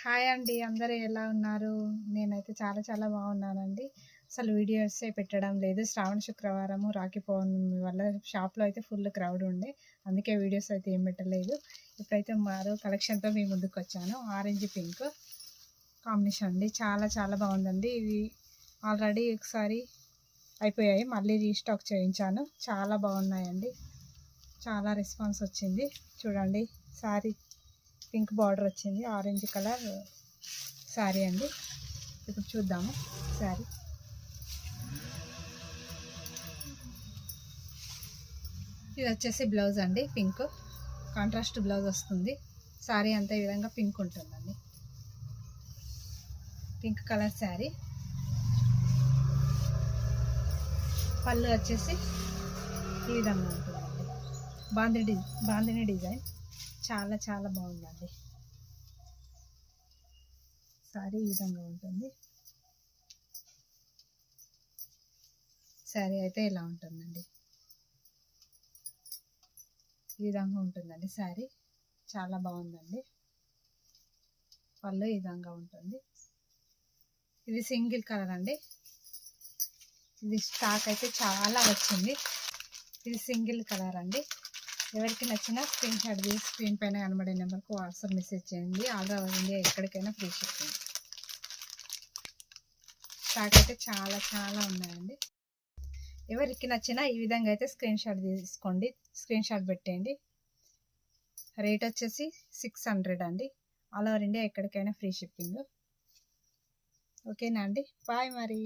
Hi అండి, అందరూ ఎలా ఉన్నారు? నేనైతే చాలా చాలా బాగున్నానండి. అసలు వీడియోసే పెట్టడం లేదు. శ్రావణ శుక్రవారము రాఖీ పౌర్ణమి వల్ల షాప్లో అయితే ఫుల్ క్రౌడ్ ఉండే, అందుకే వీడియోస్ అయితే ఏం పెట్టలేదు. ఇప్పుడైతే మరో కలెక్షన్తో మీ ముందుకు వచ్చాను. ఆరెంజ్ పింక్ కాంబినేషన్ అండి, చాలా చాలా బాగుందండి. ఇవి ఆల్రెడీ ఒకసారి అయిపోయాయి, మళ్ళీ రీస్టాక్ చేయించాను. చాలా బాగున్నాయండి, చాలా రెస్పాన్స్ వచ్చింది. చూడండి, శారీ పింక్ బార్డర్ వచ్చింది, ఆరెంజ్ కలర్ శారీ అండి. ఇప్పుడు చూద్దాము శారీ. ఇది వచ్చేసి బ్లౌజ్ అండి, పింక్ కాంట్రాస్ట్ బ్లౌజ్ వస్తుంది. శారీ అంతా ఈ విధంగా పింక్ ఉంటుందండి, పింక్ కలర్ శారీ. పళ్ళు వచ్చేసి ఈ విధంగా ఉంటుందండి, బాందిని డిజైన్. చాలా చాలా బాగుందండి. శారీ ఈ విధంగా ఉంటుంది. శారీ అయితే ఇలా ఉంటుందండి, ఈ విధంగా ఉంటుందండి శారీ. చాలా బాగుందండి. పళ్ళు ఈ విధంగా ఉంటుంది. ఇది సింగిల్ కలర్ అండి, ఇది స్టాక్ అయితే చాలా వచ్చింది. ఇది సింగిల్ కలర్ అండి. ఎవరికి నచ్చినా స్క్రీన్ షాట్ తీసి స్క్రీన్ పైన కనబడే నెంబర్కు వాట్సాప్ మెసేజ్ చేయండి. ఆల్ ఓవర్ ఇండియా ఎక్కడికైనా ఫ్రీ షిప్పింగ్. స్టాక్ అయితే చాలా చాలా ఉన్నాయండి. ఎవరికి నచ్చినా ఈ విధంగా అయితే స్క్రీన్ షాట్ తీసుకోండి, స్క్రీన్ షాట్ పెట్టేయండి. రేట్ వచ్చేసి 600 అండి. ఆల్ ఓవర్ ఇండియా ఎక్కడికైనా ఫ్రీ షిప్పింగ్. ఓకేనా అండి, బాయ్ మరి.